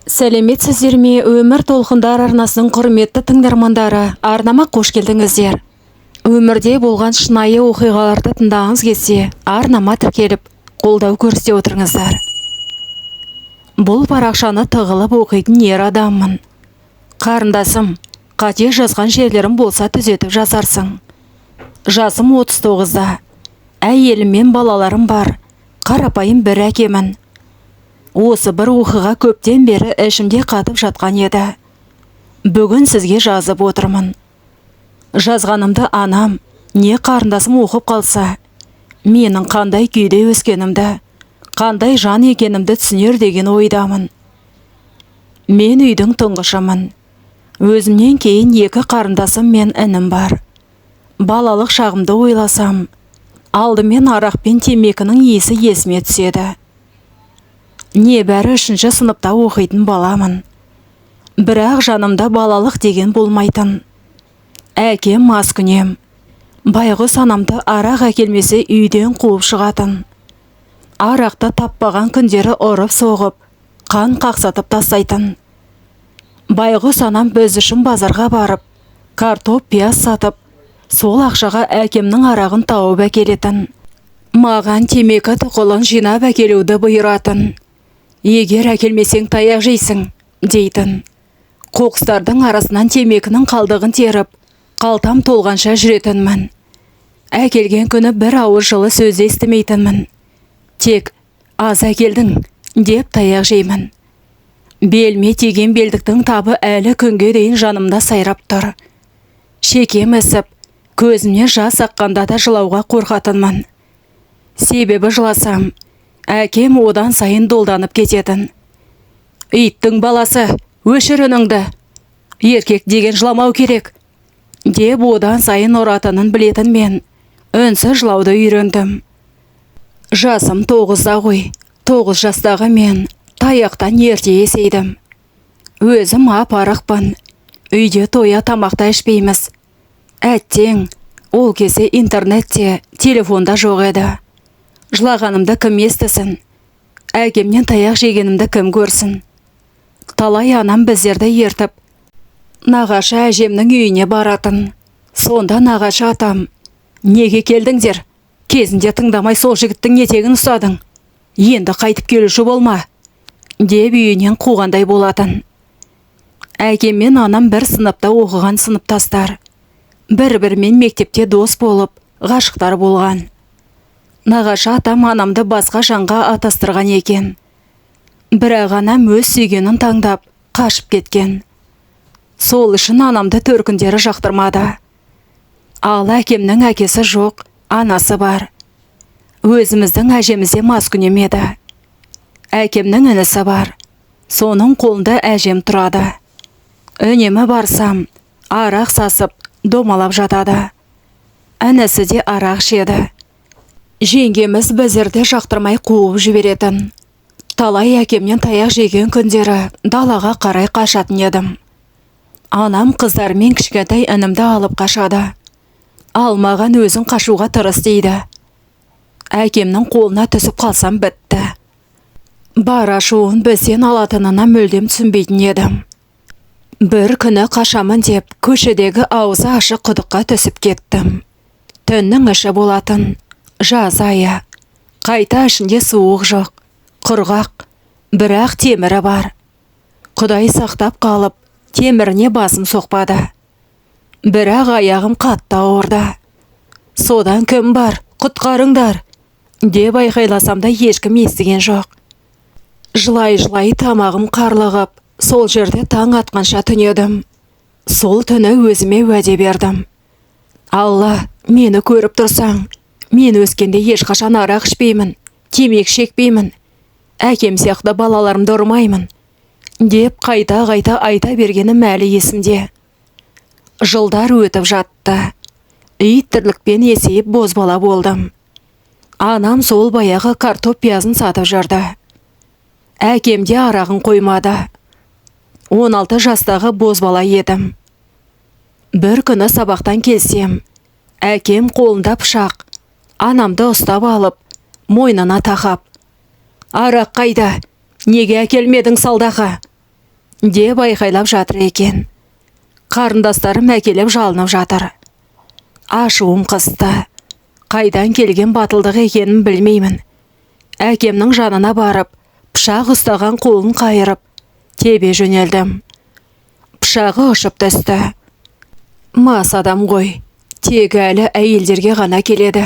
Сәлеметсіздер ме, өмір толқындар арнасының құрметті тыңдармандары, арнама қош келдіңіздер. Өмірде болған шынайы оқиғаларды тыңдағыңыз келсе, арнама тіркеліп, қолдау көрсете отырыңыздар. Бұл парақшаны тығылып оқитын ер адаммын. Қарындасым, қате жазған жерлерім болса түзетіп жазарсың. Жасым 39-да. Әйелім мен балаларым бар. Қарапайым бір әкемін. Осы бір оқиға көптен бері ішімде қатып жатқан еді. Бүгін сізге жазып отырмын. Жазғанымды анам, не қарындасым оқып қалса, менің қандай күйде өскенімді, қандай жан екенімді түсінер деген ойдамын. Мен үйдің тұңғышымын. Өзімнен кейін екі қарындасым мен інім бар. Балалық шағымды ойласам, алдымен арақ пен темекінің иісі есіме түседі. Небәрі 3-ші сыныпта оқитын баламын. Бірақ жанымда балалық деген болмайтын. Әкем маскүнем. Байғұс анамды арақ әкелмесе үйден қуып шығатын. Арақты таппаған күндері ұрып соғып, қан қақсатып тастайтын. Байғұс анам біз үшін базарға барып, картоп, пияз сатып, сол ақшаға әкемнің арағын тауып әкелетін. Маған темекі тұқылын жинап әкелуді бұйыратын. Егер әкелмесең таяқ жейсің, дейтін. Қоқыстардың арасынан темекінің қалдығын теріп, қалтам толғанша жүретінмін. Әкелген күні бір ауыз жылы сөз естімейтінмін. Тек аз әкелдің, деп таяқ жеймін. Белме тиген белдіктің табы әлі күнге дейін жанымда сайрап тұр. Шекем ісіп, көзімнен жас аққанда да жылауға қорқатынмын. Себебі жыласам, әкем одан сайын долданып кететін. Иттің баласы, өшір үніңді. Еркек деген жыламау керек. Деп одан сайын ұратынын білетін мен, үнсіз жылауды үйрендім. Жасым 9-да ғой, 9 жастағы мен таяқтан ерте есейдім. Өзім ап-арықпын. Үйде тоя тамақта ішпейміз. Әттең, ол кезде интернетте, телефонда жоқ еді. Жылағанымды кім естісін? Әкемнен таяқ жегенімді кім көрсін? Талай анам біздерді ертіп, нағашы әжемнің үйіне баратын. Сонда нағашы атам, неге келдіңдер? Кезінде тыңдамай сол жігіттің етегін ұстадың. Енді қайтып келуші болма, деп үйінен қуғандай болатын. Әкем мен анам бір сыныпта оқыған сыныптастар. Бір-бірімен мектепте дос болып, ғашықтар болған. Нағашы атам анамды басқа жанға атастырған екен. Бірақ анам өз сүйгенін таңдап, қашып кеткен. Сол үшін анамды төркіндері жақтырмады. Ал әкемнің әкесі жоқ, анасы бар. Өзіміздің әжемізде маскүнем еді. Әкемнің інісі бар. Соның қолында әжем тұрады. Үнемі барсам, арақ сасып, домалап жатады. Інісі де арақ ішеді. Жеңгеміз біздерді жақтырмай қуып жіберетін. Талай әкемнен таяқ жеген күндері далаға қарай қашатын едім. Анам қыздармен кішкентай інімді алып қашады. Алмаған өзін қашуға тырыс дейді. Әкемнің қолына түсіп қалсам бітті. Бар ашуын бізден алатынына мүлдем түсінбейтін едім. Бір күні қашамын деп көшедегі аузы ашық құдыққа түсіп кеттім. Түннің іші болатын. Жаз айы. Қайта ішінде суық жоқ. Құрғақ. Бірақ темірі бар. Құдай сақтап қалып, теміріне басым соқпады. Бірақ аяғым қатты ауырды. Содан кім бар? Құтқарыңдар! Деп айқайласам да ешкім естіген жоқ. Жылай-жылай тамағым қарлығып, сол жерде таң атқанша түнедім. Сол түні өзіме уәде бердім. Алла, мені көріп тұрсаң, мен өскенде ешқашан арақ ішпеймін, темек шекпеймін, әкем сияқты балаларымды ұрмаймын, деп қайта-қайта айта бергенім әлі есімде. Жылдар өтіп жатты. Үй тірлікпен есейіп бозбала болдым. Анам сол баяғы картоп пиязын сатып жүрді. Әкем де арағын қоймады. 16 жастағы бозбала едім. Бір күні сабақтан келсем, әкем қолында пышақ, анамды ұстап алып, мойнына тақап. Арақ қайда? Неге әкелмедің салдағы? деп айқайлап жатыр екен. Қарындастарым әкеліп жалынып жатыр. Ашуым қысты. Қайдан келген батылдық екенін білмеймін. Әкемнің жанына барып, пышақ ұстаған қолын қайырып, тебе жөнелдім. Пышағы ұшып түсті. Мас адам ғой, тегі әлі әйелдерге ғана келеді.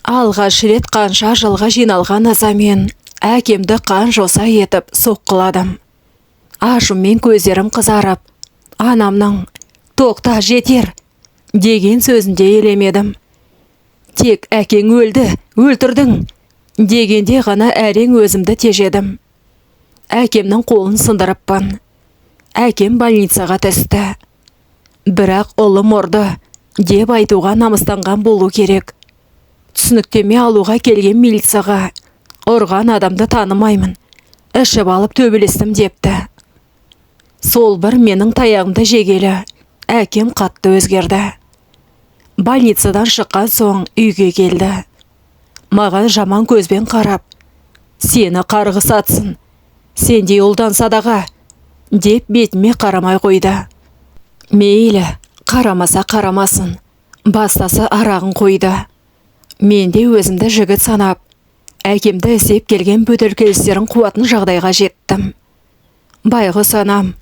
Алғаш рет қанша жылға жиналған ызамен әкемді қан жоса етіп соққыладым. Ашумен көздерім қызарып, анамның «Тоқта, жетер!» деген сөзінде елемедім. Тек әкең өлді, өлтірдің дегенде ғана әрең өзімді тежедім. Әкемнің қолын сындырыппын. Әкем больницаға түсті. Бірақ ұлым ұрды деп айтуға намыстанған болу керек. Түсініктеме алуға келген милицияға ұрған адамды танымаймын, ішіп алып төбелестім депті. Сол бір менің таяғымды жегелі әкем қатты өзгерді. Больницадан шыққан соң үйге келді. Маған жаман көзбен қарап, «Сені қарғыс атсын, сендей ұлдан садаға» деп бетіме қарамай қойды. Мейлі, қарамаса қарамасын, бастасы арағын қойды. Мен де өзімді жігіт санап, әкемді іздеп келген бөтелкелістерін қуатын жағдайға жеттім. Байғұс анам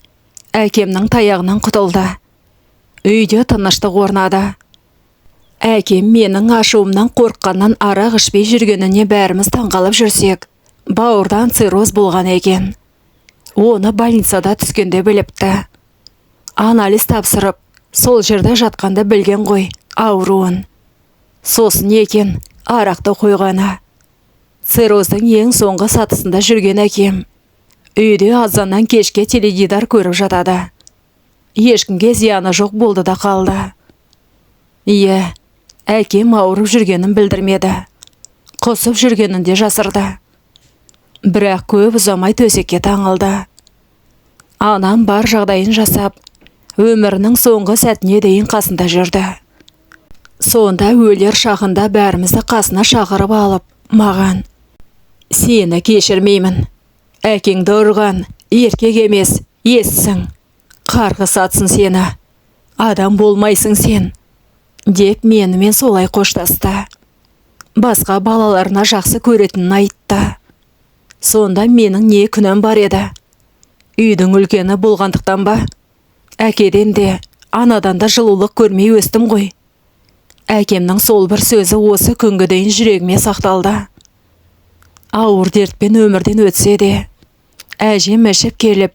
әкемнің таяғынан құтылды. Үйде тыныштық орнады. Әкем менің ашуымнан қорыққаннан арақ ішпей жүргеніне бәріміз таңғалып жүрсек, бауырдан цирроз болған екен. Оны больницада түскенде біліпті. Анализ тапсырып, сол жерде жатқанда білген ғой ауруын. Сосын екен арақты қойғаны. Цирроздың ең соңғы сатысында жүрген әкем үйде азаннан кешке теледидар көріп жатады. Ешкімге зияны жоқ болды да қалды. Ие, әкем ауырып жүргенін білдірмеді. Құсып жүргенін де жасырды. Бірақ көп ұзамай төсекке таңылды. Анам бар жағдайын жасап, өмірінің соңғы сәтіне дейін қасында жүрді. Сонда өлер шағында бәрімізді қасына шақырып алып, маған «Сені кешірмеймін. Әкеңді ұрған еркек емес, ессің. Қарғыс атсын сені. Адам болмайсың сен» деп менімен солай қоштасты. Басқа балаларына жақсы көретінін айтты. Сонда менің не күнәм бар еді? Үйдің үлкені болғандықтан ба? Әкеден де, анадан да жылулық көрмей өстім ғой. Әкемнің сол бір сөзі осы күнге дейін жүрегіме сақталды. Ауыр дертпен өмірден өтсе де, әжем ішіп келіп,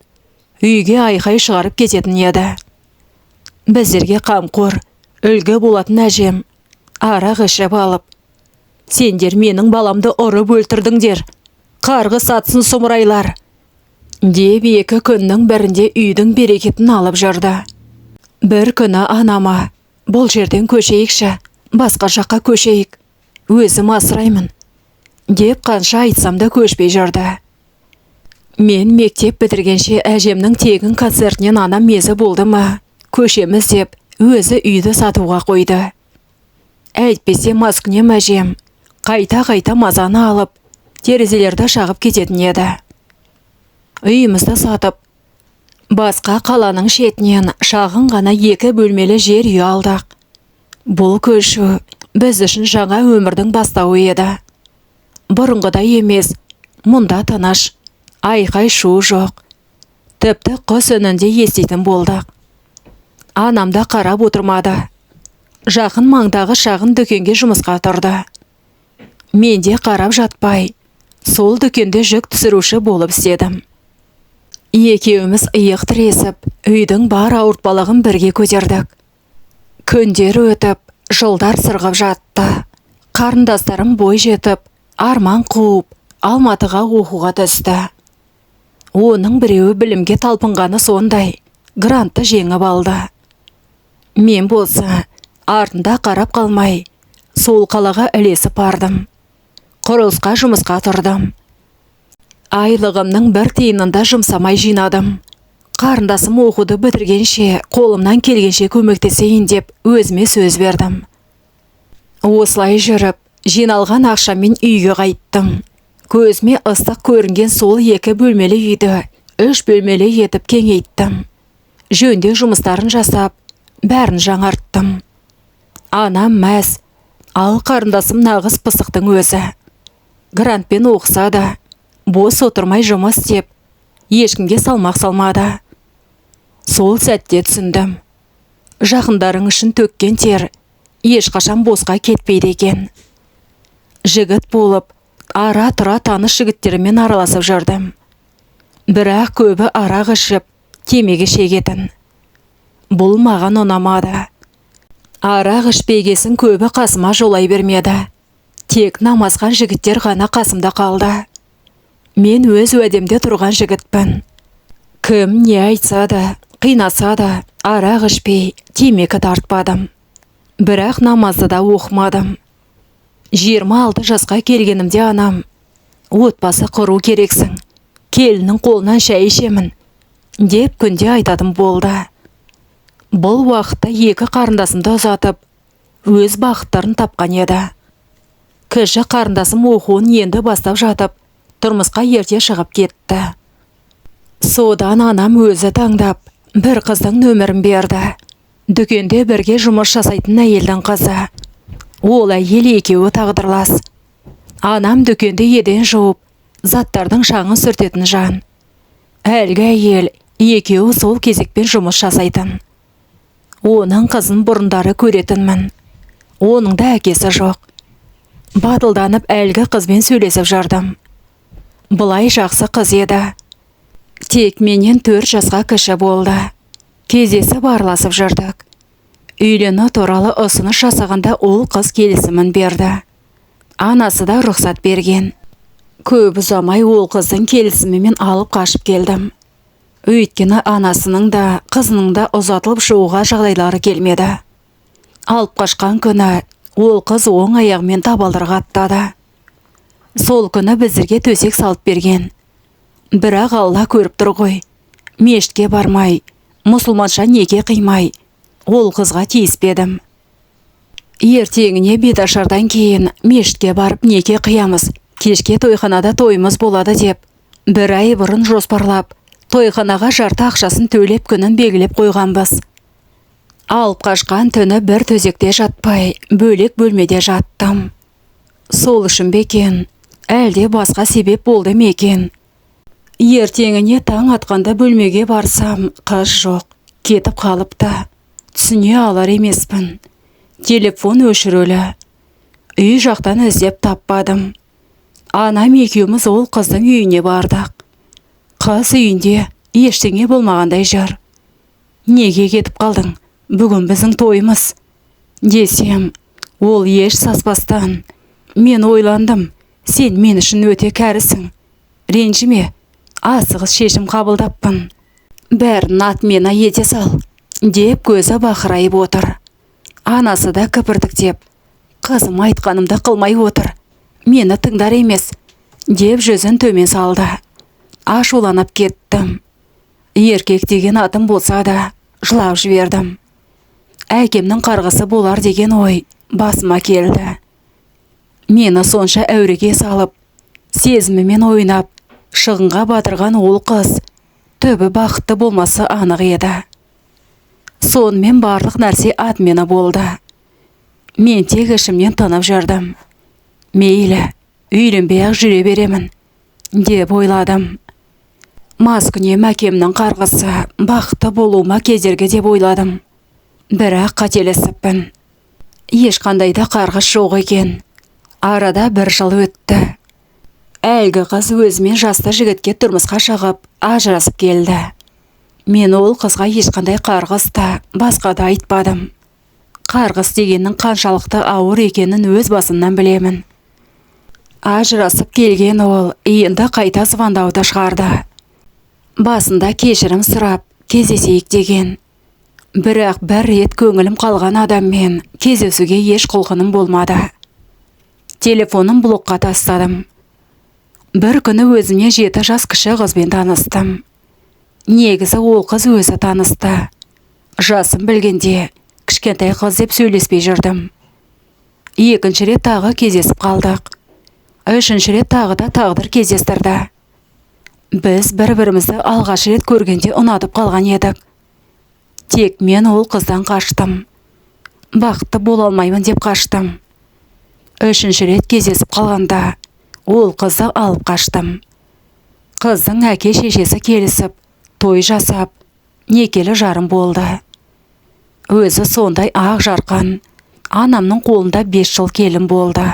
үйге айқай шығарып кететін еді. Біздерге қамқор, үлгі болатын әжем арақ ішіп алып, «Сендер менің баламды ұрып өлтірдіңдер, қарғыс атсын сұмырайлар» деп екі күннің бірінде үйдің берекетін алып жүрді. Бір күні анама, «Бұл жерден көшейікші, басқа жаққа көшейік, өзім асыраймын» деп қанша айтсам да көшпей жүрді. Мен мектеп бітіргенше әжемнің тегін концертінен анам мезі болды ма, көшеміз деп өзі үйді сатуға қойды. Әйтпесе маскүнем әжем қайта-қайта мазаны алып, терезелерді шағып кететін еді. Үйімізді сатып, басқа қаланың шетінен шағын ғана 2 бөлмелі жер үй алдық. Бұл көшу біз үшін жаңа өмірдің бастауы еді. Бұрынғыдай емес, мұнда тыныш, айқай шу жоқ. Тіпті құс үнінде еститін болдық. Анам да қарап отырмады. Жақын маңдағы шағын дүкенге жұмысқа тұрды. Мен де қарап жатпай, сол дүкенде жүк түсіруші болып істедім. Екеуміз иық тіресіп, үйдің бар ауыртпалығын бірге көтердік. Күндер өтіп, жылдар сырғып жатты. Қарындастарым бой жетіп, арман қуып, Алматыға оқуға түсті. Оның біреуі білімге талпынғаны сондай, грантты жеңіп алды. Мен болса, артында қарап қалмай, сол қалаға ілесіп бардым. Құрылысқа жұмысқа тұрдым. Айлығымның 1 тиынында жұмсамай жинадым. Қарындасым оқуды бітіргенше, қолымнан келгенше көмектесейін деп өзіме сөз бердім. Осылай жүріп, жиналған ақшамен үйге қайттым. Көзіме ыстық көрінген сол 2 бөлмелі үйді 3 бөлмелі етіп кеңейттім. Жөндеу жұмыстарын жасап, бәрін жаңарттым. Анам мәз, ал қарындасым нағыз пысықтың өзі. Грантпен оқыса да, бос отырмай жұмыс істеп, ешкімге салмақ салмады. Сол сәтте түсіндім. Жақындарың үшін төккен тер ешқашан босқа кетпейді екен. Жігіт болып, ара-тұра таныс жігіттермен араласып жүрдім. Бірақ көбі арақ ішіп, темекі шегетін. Бұл маған ұнамады. Арақ ішпегесін көбі қасыма жолай бермеді. Тек намазған жігіттер ғана қасымда қалды. Мен өз уәдемде тұрған жігітпін. Кім не айтса да, қинаса да, арақ ішпей, темекі тартпадым. Бірақ намазды да оқымадым. 26 жасқа келгенімде анам, отбасы құру керексің, келінің қолынан шай ішемін, деп күнде айтатын болды. Бұл уақытта 2 қарындасымды ұзатып, өз бақыттарын тапқан еді. Кіші қарындасым оқуын енді бастап жатып, тұрмысқа ерте шығып кетті. Содан анам өзі таңдап, бір қыздың нөмірін берді. Дүкенде бірге жұмыс жасайтын әйелдің қызы. Ол әйел екеуі тағдырлас. Анам дүкенде еден жуып, заттардың шаңын сүртетін жан. Әлгі әйел екеуі сол кезекпен жұмыс жасайтын. Оның қызын бұрындары көретінмін. Оның да әкесі жоқ. Батылданып әлгі қызбен сөйлесіп жүрдім. Бұлай жақсы қыз еді. Тек менен 4 жасқа кіші болды. Кездесіп араласып жүрдік. Үйлену туралы ұсыныс жасағанда ол қыз келісімін берді. Анасы да рұқсат берген. Көп ұзамай ол қыздың келісімімен алып қашып келдім. Өйткені анасының да, қызының да ұзатылып шығуға жағдайлары келмеді. Алып қашқан күні ол қыз оң аяғымен табалдырға аттады. Сол күні біздерге төсек салып берген. Бірақ Алла көріп тұр ғой. Мешітке бармай, мұсылманша неке қимай, ол қызға тиіспедім. Ертеңіне беташардан кейін мешітке барып неке қиямыз, кешке тойханада тойымыз болады деп, 1 ай бұрын жоспарлап, тойханаға жарты ақшасын төлеп күнін белгілеп қойғанбыз. Алып қашқан түні бір төсекте жатпай, бөлек бөлмеде жаттым. Сол үшін бекен, әлде басқа себеп болды мекен. Ертеңіне таң атқанда бөлмеге барсам, қыз жоқ, кетіп қалыпты. Түсіне алар емеспін. Телефон өшірулі. Үй жақтан іздеп таппадым. Анам екеуміз ол қыздың үйіне бардық. Қыз үйінде ештеңе болмағандай жүр. Неге кетіп қалдың? Бүгін біздің тойымыз. Десем, ол еш саспастан. Мен ойландым, сен мен үшін өте кәрісің. Ренжіме, асығыс шешім қабылдаппын. Бәрін атмена ете сал, деп көзі бақырайып отыр. Анасы да кіпіртіктеп, қызым айтқанымды қылмай отыр. Мені тыңдар емес, деп жүзін төмен салды. Ашуланып кеттім. Еркек деген атым болса да, жылап жібердім. Әкемнің қарғысы болар деген ой басыма келді. Мені сонша әуреге салып, сезімімен ойнап, шығынға батырған ол қыз, түбі бақытты болмасы анық еді. Сонымен барлық нәрсе атмені болды. Мен тек ішімнен тынып жүрдім. Мейлі, үйленбей-ақ жүре беремін, деп ойладым. Маскүнем әкемнің қарғысы бақытты болуыма кедергі деп ойладым. Бірақ қателесіппін. Ешқандай да қарғыс жоқ екен. Арада 1 жыл өтті. Әлгі қыз өзімен жасты жігітке тұрмысқа шығып, ажырасып келді. Мен ол қызға ешқандай қарғыс та, басқа да айтпадым. Қарғыс дегеннің қаншалықты ауыр екенін өз басымнан білемін. Ажырасып келген ол енді қайта звондауды шығарды. Басында кешірім сұрап, кездесейік деген. Бірақ 1 рет көңілім қалған адаммен кездесуге еш құлқыным болмады. Телефоным блокқа тастадым. Бір күні өзіне 7 жас кіші қызбен таныстым. Негізі ол қыз өзі танысты. Жасым білгенде, кішкентай қыз деп сөйлеспей жүрдім. 2 рет тағы кездесіп қалдық. 3 рет тағы да тағдыр кездестірді. Біз бір-бірімізді алғаш рет көргенде ұнатып қалған едік. Тек мен ол қыздан қаштым. Бақытты бола алмаймын деп қаштым. Үшінші рет кездесіп қалғанда ол қызды алып қаштым. Қыздың әке-шешесі келісіп, той жасап, некелі жарым болды. Өзі сондай ақ жарқан, анамның қолында 5 жыл келін болды.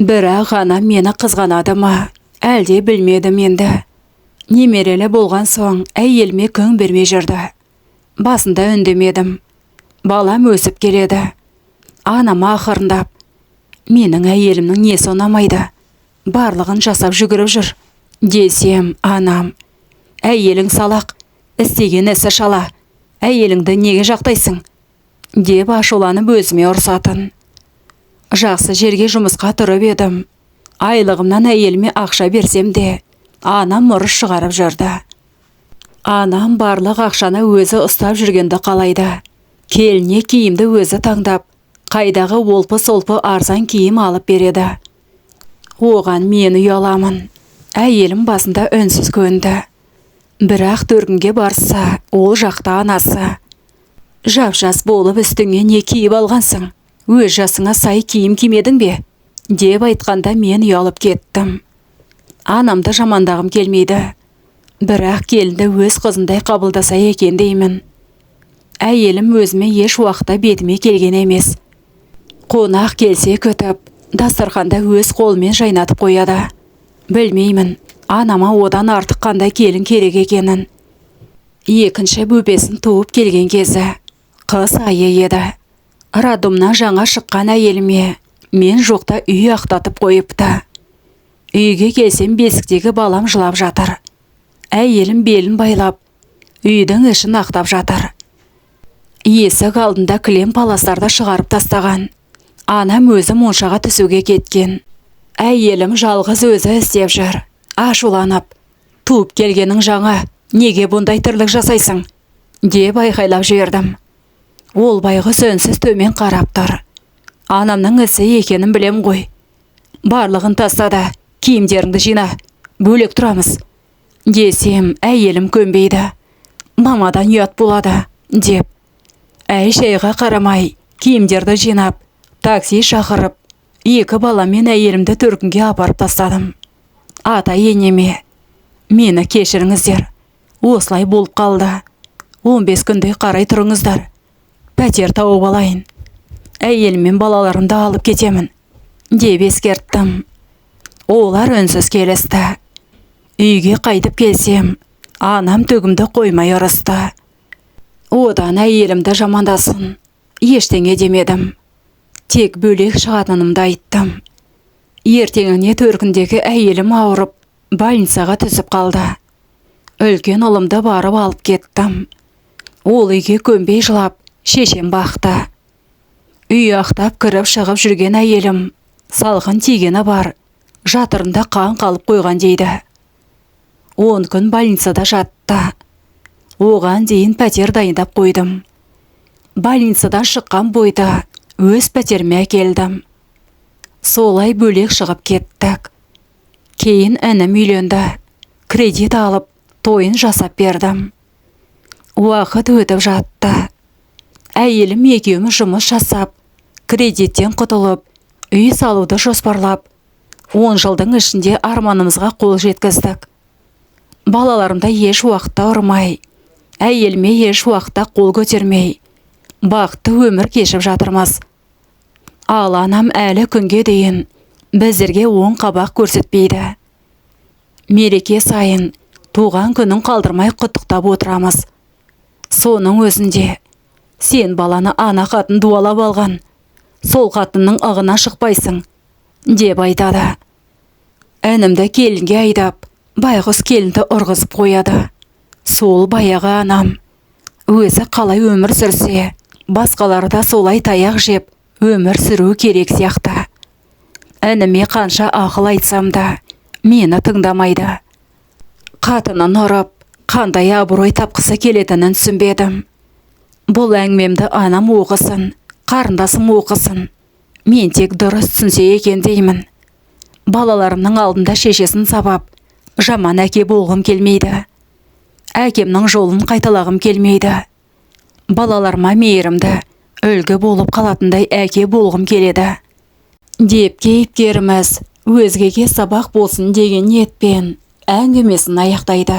Бірақ анам мені қызғанады ма, әлде білмедім енді. Немерелі болған соң әйеліме күн бермей жүрді. Басында үндемедім. Балам өсіп келеді. Анам ақырындап, менің әйелімнің несі ұнамайды, барлығын жасап жүгіріп жүр. Десем, анам, әйелің салақ, істеген ісі шала, әйеліңді неге жақтайсың? Деп ашуланып өзіме ұрсатын. Жақсы жерге жұмысқа тұрып едім. Айлығымнан әйеліме ақша берсем де, анам мұрыс шығарып жүрді. Анам барлық ақшаны өзі ұстап жүргенді қалайды. Келіне киімді өзі таңдап, қайдағы олпы-солпы арзан киім алып береді. Оған мен ұяламын. Әйелім басында үнсіз көнді. Бірақ төркінге барса, ол жақта анасы. Жап-жас болып үстіңе не киіп алғансың? Өз жасыңа сай киім кимедің бе? Деп айтқанда мен ұялып кеттім. Анамды жамандағым келмейді. Бірақ келінді өз қызындай қабылдаса екен деймін. Әйелім өзіме еш уақытта бетіме келген емес. Қонақ келсе күтіп, дастарханда өз қолымен жайнатып қояды. Білмеймін, анама одан артық қандай келін керек екенін. Екінші бөпесін туып келген кезі, қыс айы еді. Радумнан жаңа шыққан әйеліме мен жоқта үй ақтатып қойыпты. Үйге келсем бесіктегі балам жылап жатыр. Әйелім белін байлап, үйдің ішін ақтап жатыр. Есік алдында кілем паластарды шығарып тастаған. Анам өзі моншаға түсуге кеткен. Әйелім жалғыз өзі істеп жүр. Ашуланып, туып келгенің жаңа, неге бұндай тірлік жасайсың? Деп айқайлап жібердім. Ол байғұс үнсіз төмен қарап тұр. Анамның ісі екенін білем ғой. Барлығын тастады, киімдеріңді жина, бөлек тұрамыз. Десем, әйелім көнбейді. Мамадан ұят болады, деп. Әй шайға қарамай, киімдерді жинап, такси шақырып, 2 баламен әйелімді төркінге апарып тастадым. Ата енеме, мені кешіріңіздер. Осылай болып қалды. 15 күндей қарай тұрыңыздар. Пәтер тауып алайын. Әйелім мен балаларымды алып кетемін, деп ескерттім. Олар үнсіз келісті. Үйге қайтып келсем, анам төгімді қоймай ұрысты. Одан әйелімді жамандасын. Ештеңе демедім. Тек бөлек шығатынымды айттым. Ертеңіне төркіндегі әйелім ауырып, больницаға түсіп қалды. Үлкен ұлымды барып алып кеттім. Ол үйге көнбей жылап, шешем бақты. Үй ақтап кіріп шығып жүрген әйелім, салқын тигені бар, жатырында қан қалып қойған дейді. 10 күн больницада жатты. Оған дейін пәтер дайындап қойдым. Больницадан шыққан бойда өз пәтеріме келдім. Солай бөлек шығып кеттік. Кейін інім үйленді. Кредит алып, тойын жасап бердім. Уақыт өтіп жатты. Әйелім екеуміз жұмыс жасап, кредиттен құтылып, үй салуды жоспарлап, 10 жылдың ішінде арманымызға қол жеткіздік. Балаларымда еш уақытта ұрмай, әйеліме еш уақытта қол көтермей, бақытты өмір кешіп жатырмыз. Ал анам әлі күнге дейін біздерге оң қабақ көрсетпейді. Мереке сайын туған күнін қалдырмай құттықтап отырамыз. Соның өзінде сен баланы ана қатын дуалап алған, сол қатынның ығына шықпайсың, деп айтады. Інімді келінге айдап, байғұс келінді ұрғызып қояды. Сол баяғы анам. Өзі қалай өмір сүрсе, басқалары да солай таяқ жеп, өмір сүру керек сияқты. Ініме қанша ақыл айтсам да, мені тыңдамайды. Қатынын ұрып, қандай абырой тапқысы келетінін түсінбедім. Бұл әңгімемді анам оқысын, қарындасым оқысын. Мен тек дұрыс түсінсе екен деймін. Балаларымның алдында шешесін сабап, Жаман әке болғым келмейді. Әкемнің жолын қайталағым келмейді. Балаларыма мейірімді, үлгі болып қалатындай әке болғым келеді. Деп кейіпкеріміз өзгеге сабақ болсын деген ниетпен әңгімесін аяқтайды.